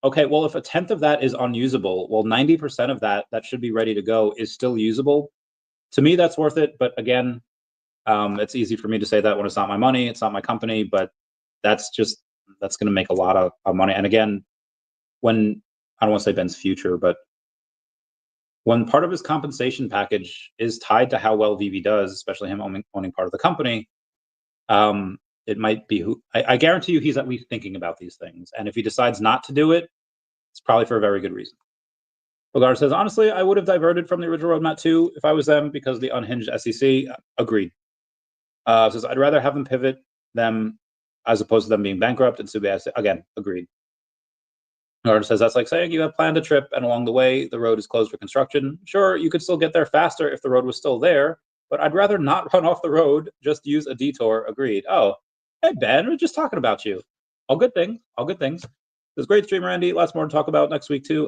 Okay, well, if a tenth of that is unusable, well, 90% of that should be ready to go is still usable. To me, that's worth it. But again, it's easy for me to say that when it's not my money, it's not my company, but that's going to make a lot of money. And again, I don't want to say Ben's future, but when part of his compensation package is tied to how well VeVe does, especially him owning part of the company, it might be I guarantee you he's at least thinking about these things. And if he decides not to do it, it's probably for a very good reason. Bogar says, honestly, I would have diverted from the original roadmap too if I was them, because of the unhinged SEC. Agreed. Says, I'd rather have them pivot them as opposed to them being bankrupt and sue the SEC. Again, agreed. Bogar says, that's like saying you have planned a trip and along the way, the road is closed for construction. Sure, you could still get there faster if the road was still there, but I'd rather not run off the road, just use a detour. Agreed. Oh, hey, Ben, we're just talking about you. All good things. All good things. This great stream, Randy. Lots more to talk about next week too.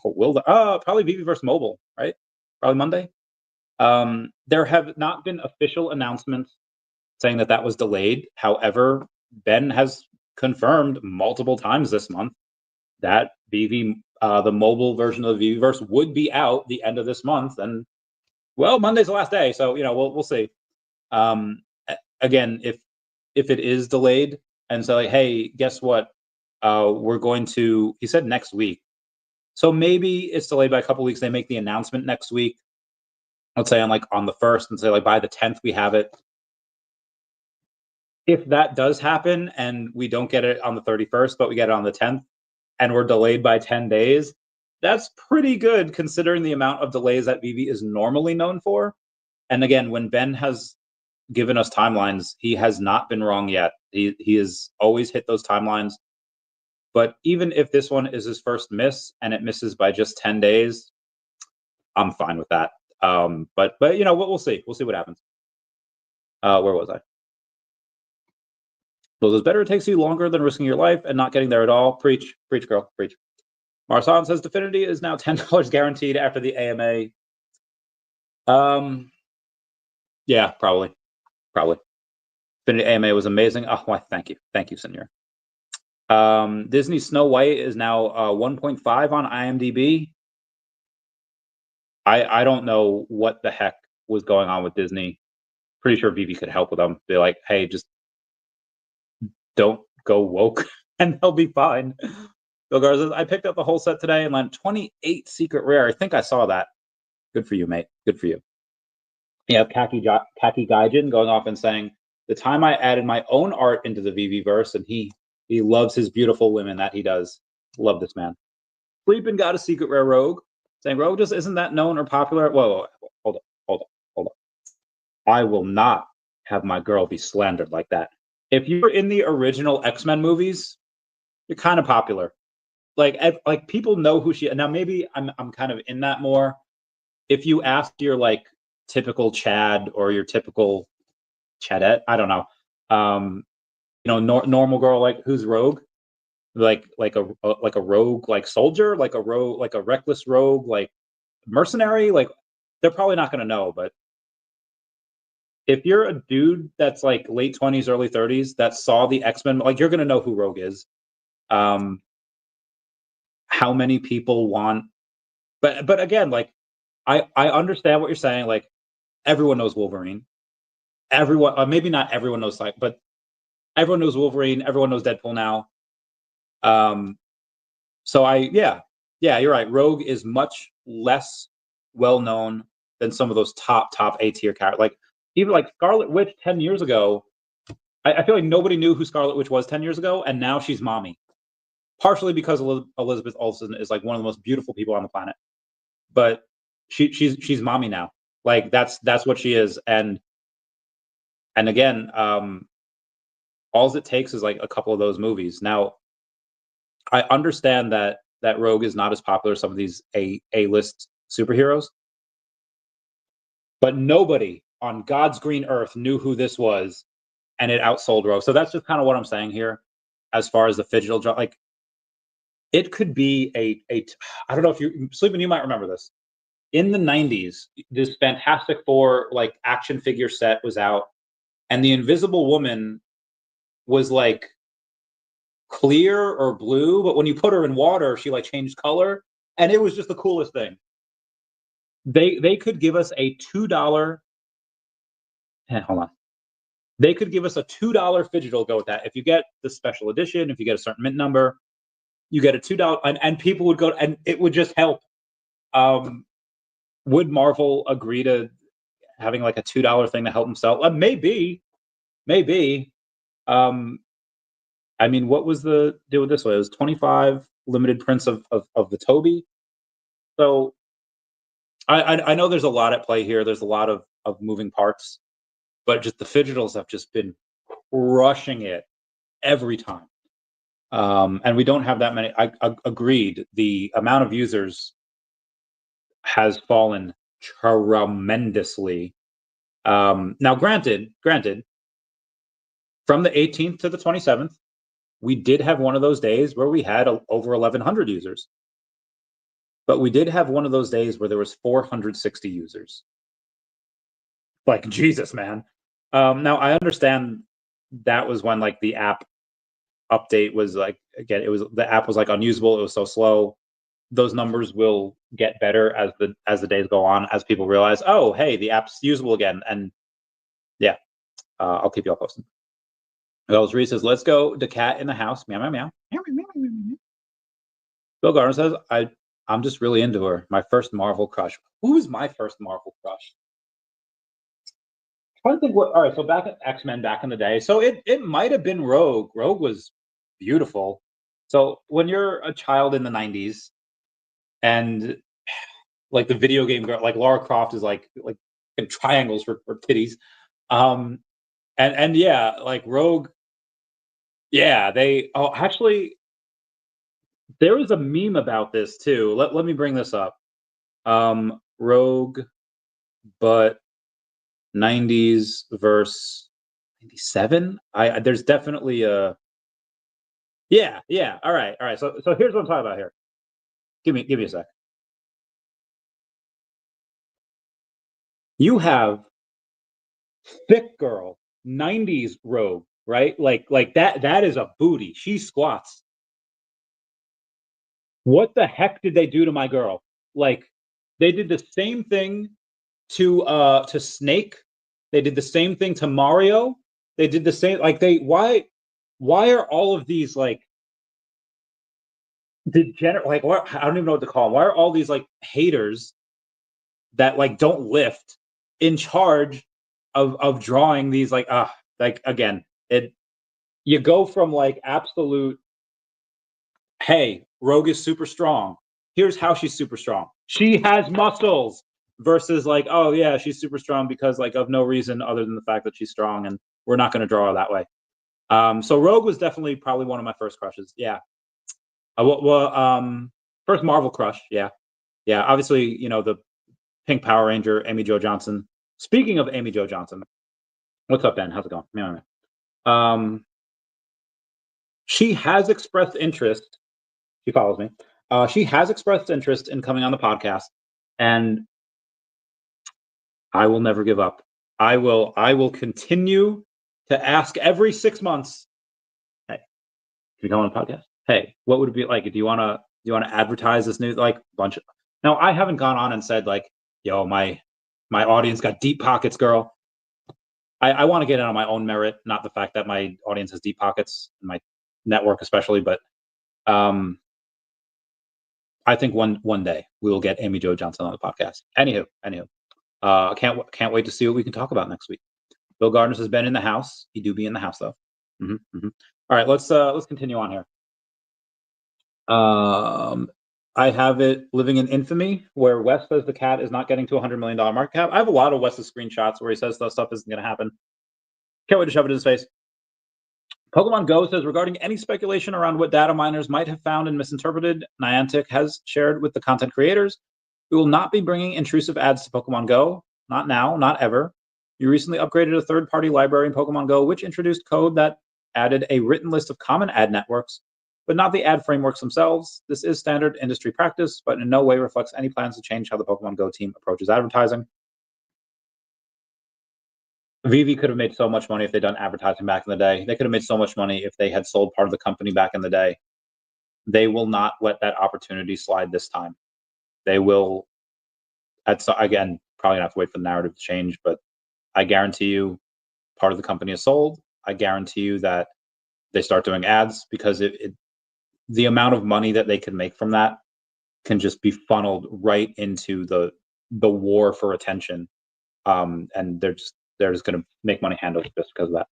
Probably VeVe versus mobile, right? Probably Monday. There have not been official announcements saying that was delayed. However, Ben has confirmed multiple times this month that VeVe, the mobile version of the VeVeverse, would be out the end of this month. And well, Monday's the last day, so we'll see. Again, if it is delayed and say, like, hey, guess what? We're going to, he said next week. So maybe it's delayed by a couple weeks. They make the announcement next week. Let's say on the 1st, and say like by the 10th we have it. If that does happen and we don't get it on the 31st, but we get it on the 10th, and we're delayed by 10 days, that's pretty good considering the amount of delays that VeVe is normally known for. And again, when Ben has given us timelines. He has not been wrong yet. He has always hit those timelines. But even if this one is his first miss and it misses by just 10 days, I'm fine with that. But you know, we'll see. We'll see what happens. Where was I? Well, it's better it takes you longer than risking your life and not getting there at all. Preach, preach, girl, preach. Marsan says Definity is now $10 guaranteed after the AMA. Yeah, probably. Definity AMA was amazing. Oh, why? Thank you, senor. Disney Snow White is now 1.5 on IMDb. I don't know what the heck was going on with Disney. Pretty sure VeVe could help with them. Be like, hey, just don't go woke and they'll be fine. Bill Garza says, I picked up the whole set today and landed 28 secret rare. I think I saw that. Good for you, mate. Good for you. You have Kaki Gaijin going off and saying, the time I added my own art into the VeVe verse, and he loves his beautiful women that he does. Love this man. Sleeping got a secret rare Rogue, saying Rogue just isn't that known or popular. Whoa, hold up. I will not have my girl be slandered like that. If you're in the original X-Men movies, you're kind of popular. Like people know who she is. Now maybe I'm kind of in that more. If you ask your like typical Chad or your typical Chadette, I don't know. You know, normal girl, like who's Rogue? Like a rogue, like soldier, like a rogue, like a reckless rogue, like mercenary. Like they're probably not going to know. But if you're a dude that's like late 20s, early 30s that saw the X-Men, like you're going to know who Rogue is. How many people want? But again, like I understand what you're saying. Like everyone knows Wolverine. Everyone, maybe not everyone knows, but everyone knows Wolverine. Everyone knows Deadpool now. So yeah, you're right. Rogue is much less well known than some of those top A tier characters. Like even like Scarlet Witch 10 years ago. I feel like nobody knew who Scarlet Witch was 10 years ago, and now she's mommy. Partially because Elizabeth Olsen is like one of the most beautiful people on the planet, but she's mommy now. Like that's what she is, and again, all it takes is like a couple of those movies. Now, I understand that Rogue is not as popular as some of these A-list superheroes, but nobody on God's green earth knew who this was, and it outsold Rogue. So that's just kind of what I'm saying here, as far as the digital drop. Like, it could be I don't know if you, Sleeping, you might remember this. In the 90s, this Fantastic Four like action figure set was out, and the Invisible Woman was like clear or blue, but when you put her in water, she like changed color, and it was just the coolest thing. They could give us a $2. Hold on. They could give us a $2 Phygital. Go with that. If you get the special edition, if you get a certain mint number, you get a $2, and people would go, and it would just help. Would Marvel agree to having like a $2 thing to help them sell? Maybe. I mean, what was the deal with this one? It was 25 limited prints of the Toby. So I know there's a lot at play here. There's a lot of moving parts, but just the Phygitals have just been crushing it every time. And we don't have that many. I agreed. The amount of users has fallen tremendously. Now, granted, from the 18th to the 27th, we did have one of those days where we had over 1,100 users. But we did have one of those days where there was 460 users. Like, Jesus, man. Now, I understand that was when, like, the app update was, like, again, the app was, like, unusable. It was so slow. Those numbers will get better as the days go on, as people realize, oh, hey, the app's usable again. And, yeah, I'll keep you all posted. Wells Reese says, let's go. daCAT in the house. Meow, meow, meow. Meow, meow, meow, meow. Bill Garner says, I'm just really into her. My first Marvel crush. Who was my first Marvel crush? I'm trying to think what. All right, so back at X-Men back in the day. So it might have been Rogue. Rogue was beautiful. So when you're a child in the 90s and like the video game girl, like Lara Croft is like in triangles for titties. And yeah, like Rogue. Yeah, they. Oh, actually, there was a meme about this too. Let me bring this up. Rogue, but 90s verse 97. There's definitely a. Yeah, yeah. All right, all right. So here's what I'm talking about here. Give me a sec. You have thick girl, 90s Rogue, right? Like that is a booty. She squats. What the heck did they do to my girl? Like, they did the same thing to Snake. They did the same thing to Mario. They did the same, like, why are all of these like degenerate, like, what, I don't even know what to call them. Why are all these like haters that like don't lift in charge of drawing these like again, it you go from like absolute, hey, Rogue is super strong. Here's how she's super strong. She has muscles versus like, oh yeah, she's super strong because like of no reason other than the fact that she's strong, and we're not going to draw her that way. So Rogue was definitely probably one of my first crushes. Yeah. First Marvel crush. Yeah. Yeah. Obviously, the Pink Power Ranger, Amy Jo Johnson. Speaking of Amy Jo Johnson, what's up, Ben? How's it going? Yeah. She has expressed interest. She follows me. She has expressed interest in coming on the podcast, and I will never give up. I will continue to ask every 6 months. Hey, can you come on the podcast? Hey, what would it be like? Do you want to advertise this new like bunch of? Now, I haven't gone on and said like, yo, my audience got deep pockets, girl. I want to get in on my own merit, not the fact that my audience has deep pockets, my network especially. But I think one day we will get Amy Jo Johnson on the podcast. Anywho, can't wait to see what we can talk about next week. Bill Gardner has been in the house. He do be in the house though. All right, let's continue on here. I have it living in infamy where Wes says the cat is not getting to $100 million market cap. I have a lot of Wes's screenshots where he says that stuff isn't going to happen. Can't wait to shove it in his face. Pokemon Go says regarding any speculation around what data miners might have found and misinterpreted, Niantic has shared with the content creators, we will not be bringing intrusive ads to Pokemon Go. Not now, not ever. You recently upgraded a third-party library in Pokemon Go, which introduced code that added a written list of common ad networks, but not the ad frameworks themselves. This is standard industry practice, but in no way reflects any plans to change how the Pokemon Go team approaches advertising. VeVe could have made so much money if they'd done advertising back in the day. They could have made so much money if they had sold part of the company back in the day. They will not let that opportunity slide this time. They will, again, probably not have to wait for the narrative to change, but I guarantee you part of the company is sold. I guarantee you that they start doing ads because the amount of money that they can make from that can just be funneled right into the war for attention. And they're just going to make money handles just because of that.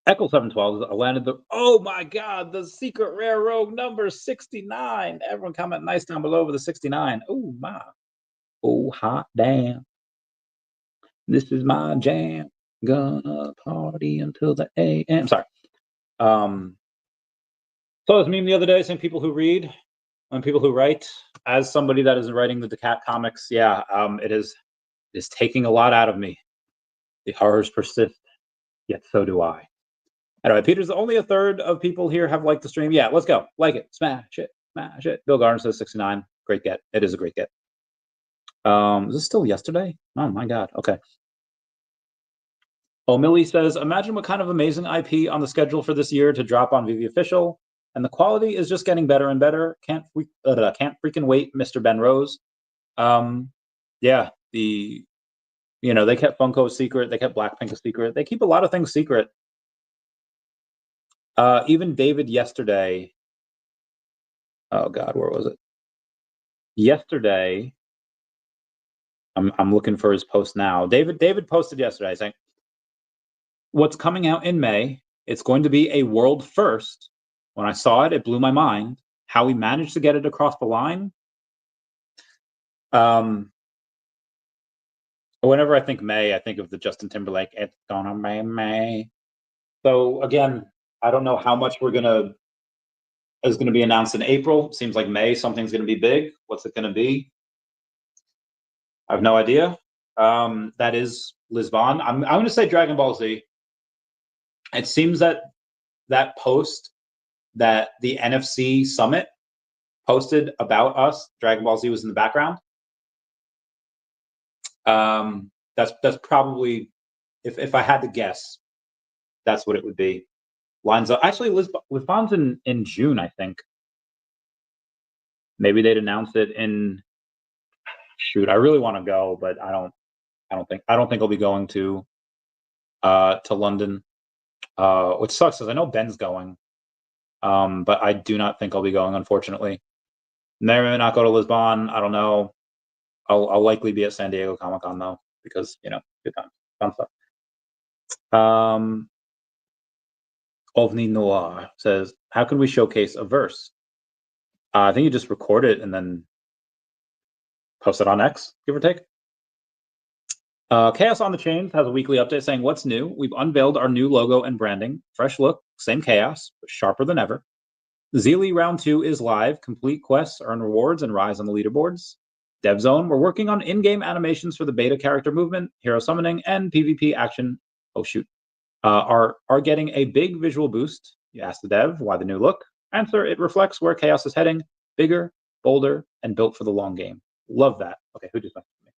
Echo 712 landed oh my god, the secret rare rogue number 69. Everyone comment nice down below with the 69. Oh my. Oh hot damn. This is my jam. Gonna party until the AM. Sorry. So I was meme the other day saying people who read and people who write. As somebody that is writing the daCAT comics, yeah, it is taking a lot out of me. The horrors persist, yet so do I. Anyway, Peter's only a third of people here have liked the stream. Yeah, let's go. Like it. Smash it. Smash it. Bill Gardner says 69. Great get. It is a great get. Is this still yesterday? Oh my god. Okay. O'Milly says, imagine what kind of amazing IP on the schedule for this year to drop on VeVe Official. And the quality is just getting better and better. Can't freaking wait, Mr. Ben Rose. Yeah, they kept Funko a secret. They kept Blackpink a secret. They keep a lot of things secret. Even David yesterday. Oh God, where was it? Yesterday, I'm looking for his post now. David posted yesterday saying, "What's coming out in May? It's going to be a world first. When I saw it, it blew my mind. How we managed to get it across the line. Whenever I think May, I think of the Justin Timberlake, it's gonna be May. So again, I don't know how much is gonna be announced in April. Seems like May, something's gonna be big. What's it gonna be? I have no idea. That is Lisbon. I'm gonna say Dragon Ball Z. It seems that that post that the NFC Summit posted about us, Dragon Ball Z was in the background. That's probably, if I had to guess, that's what it would be. Lines up. Actually, Lisbon's in June, I think. Maybe they'd announce it in. Shoot, I really want to go, but I don't think I'll be going to London. Which sucks because I know Ben's going, but I do not think I'll be going, unfortunately. May or may not go to Lisbon. I don't know. I'll likely be at San Diego Comic-Con though, because good time, fun stuff. Ovni Noir says, "How can we showcase a verse?" I think you just record it and then post it on X, give or take. Chaos on the Chains has a weekly update saying, "What's new? We've unveiled our new logo and branding. Fresh look, same chaos, but sharper than ever. Zeely Round 2 is live. Complete quests, earn rewards, and rise on the leaderboards. Dev Zone, we're working on in-game animations for the beta character movement, hero summoning, and PvP action. Oh, shoot. Are getting a big visual boost. You ask the dev, why the new look? Answer, it reflects where Chaos is heading. Bigger, bolder, and built for the long game. Love that." Okay, who just messaged me?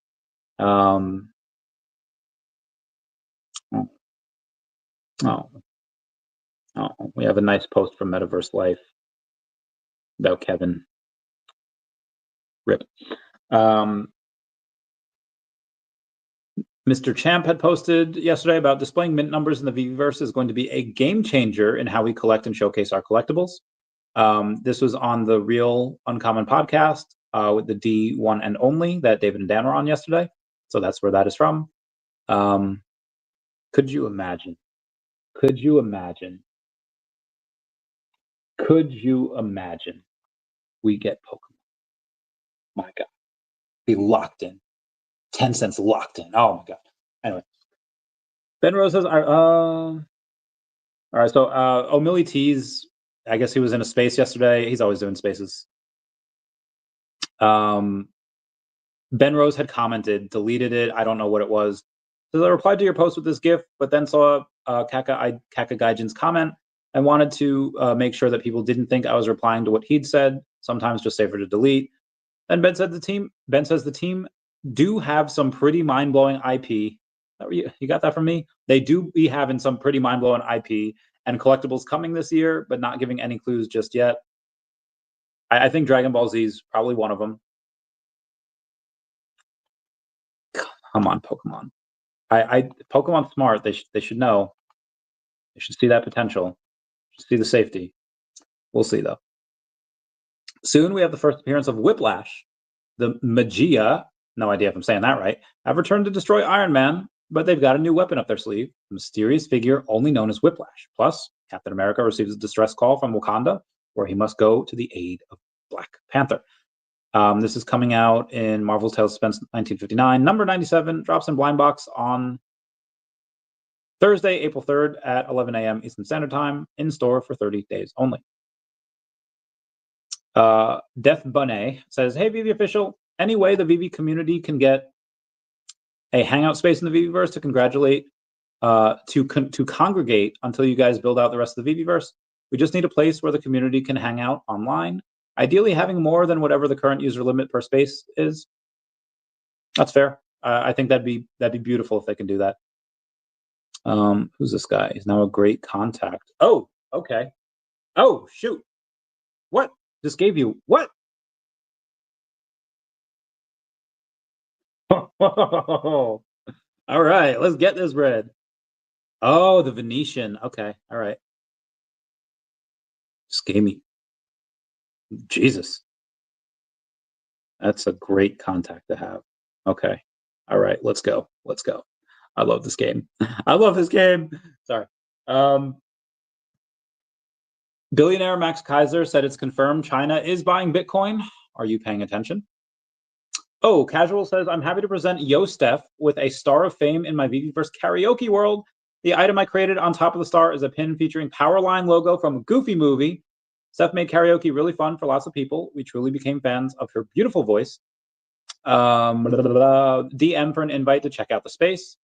We have a nice post from Metaverse Life about Kevin. Rip. Mr. Champ had posted yesterday about displaying mint numbers in the VeVeverse is going to be a game changer in how we collect and showcase our collectibles. This was on the Real Uncommon podcast with the D1 and Only that David and Dan were on yesterday. So that's where that is from. Could you imagine? Could you imagine we get Pokemon? My God. Be locked in. 10 cents locked in. Oh my God. Anyway. Ben Rose says, all right, so O'Milly T's, I guess he was in a space yesterday. He's always doing spaces. Ben Rose had commented, deleted it. I don't know what it was. Says, "I replied to your post with this GIF, but then saw Kaka Gaijin's comment and wanted to make sure that people didn't think I was replying to what he'd said. Sometimes just safer to delete." And Ben says the team do have some pretty mind-blowing IP. You got that from me? They do be having some pretty mind-blowing IP and collectibles coming this year, but not giving any clues just yet. I think Dragon Ball Z is probably one of them. Come on, Pokemon. Pokemon smart. They should know. They should see that potential. See the safety. We'll see though. Soon we have the first appearance of Whiplash. The Magia, no idea if I'm saying that right, have returned to destroy Iron Man, but they've got a new weapon up their sleeve, a mysterious figure only known as Whiplash. Plus, Captain America receives a distress call from Wakanda, where he must go to the aid of Black Panther. This is coming out in Marvel's Tales of Suspense 1959. Number 97 drops in Blind Box on Thursday, April 3rd at 11 a.m. Eastern Standard Time, in store for 30 days only. Death Bunny says, "Hey, VeVe official, any way the VeVe community can get a hangout space in the VeVeverse to congregate until you guys build out the rest of the VeVeverse? We just need a place where the community can hang out online. Ideally, having more than whatever the current user limit per space is." That's fair. I think that'd be beautiful if they can do that. Who's this guy? He's now a great contact. Oh, okay. Oh, shoot. What? Just gave you what? All right, let's get this bread. Oh, the Venetian. Okay, all right. Just gave me. Jesus. That's a great contact to have. Okay. All right, let's go. Let's go. I love this game. I love this game. Sorry. Billionaire Max Kaiser said it's confirmed China is buying Bitcoin. Are you paying attention? Oh, Casual says, I'm happy to present Yo Steph with a Star of Fame in my VeVeverse karaoke world. The item I created on top of the star is a pin featuring Powerline logo from a Goofy movie. Steph made karaoke really fun for lots of people. We truly became fans of her beautiful voice. DM for an invite to check out the space.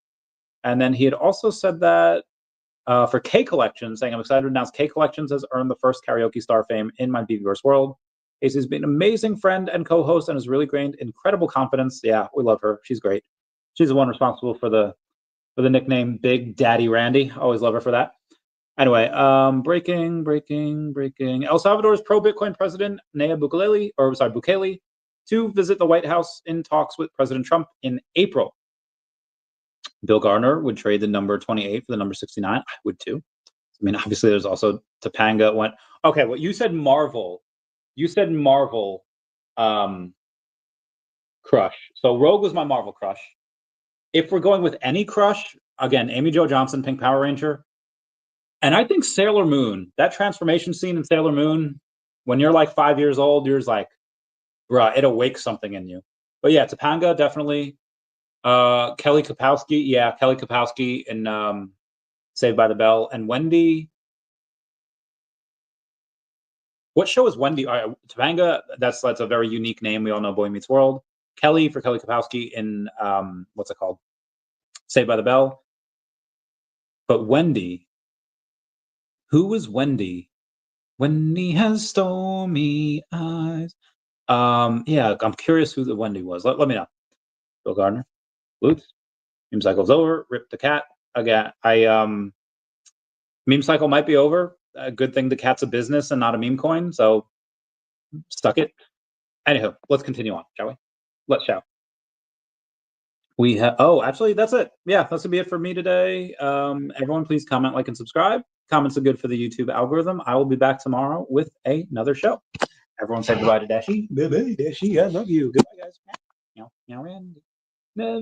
And then he had also said that for K Collection, saying, I'm excited to announce K Collections has earned the first karaoke star fame in my VeVeverse world. Casey's been an amazing friend and co-host and has really gained incredible confidence. Yeah, we love her. She's great. She's the one responsible for the nickname Big Daddy Randy. Always love her for that. Anyway, breaking. El Salvador's pro-Bitcoin president, Nayib Bukele, to visit the White House in talks with President Trump in April. Bill Gardner would trade the number 28 for the number 69. I would too. I mean, obviously, there's also Topanga went. Okay, well, you said Marvel. You said Marvel crush. So Rogue was my Marvel crush. If we're going with any crush, again, Amy Jo Johnson, Pink Power Ranger. And I think Sailor Moon, that transformation scene in Sailor Moon, when you're like 5 years old, you're just like, bruh, it awakes something in you. But yeah, Topanga, definitely. Kelly Kapowski, yeah, Kelly Kapowski in Saved by the Bell. And Wendy. What show is Wendy? Topanga, that's a very unique name. We all know Boy Meets World. Kelly for Kelly Kapowski in, what's it called? Saved by the Bell. But Wendy, who was Wendy? Wendy has stormy eyes. Yeah, I'm curious who the Wendy was. Let me know. Bill Gardner. Lutz. Meme cycle's over. Rip the cat. Again, meme cycle might be over. A good thing the cat's a business and not a meme coin, so stuck it. Anywho, let's continue on, shall we? Let's shout. We have, oh, actually, that's it. Yeah, that's gonna be it for me today. Everyone, please comment, like, and subscribe. Comments are good for the YouTube algorithm. I will be back tomorrow with another show. Everyone say goodbye to Dashi. Bye-bye, Dashi, I love you. Goodbye, guys. Meow, meow, Randy. Never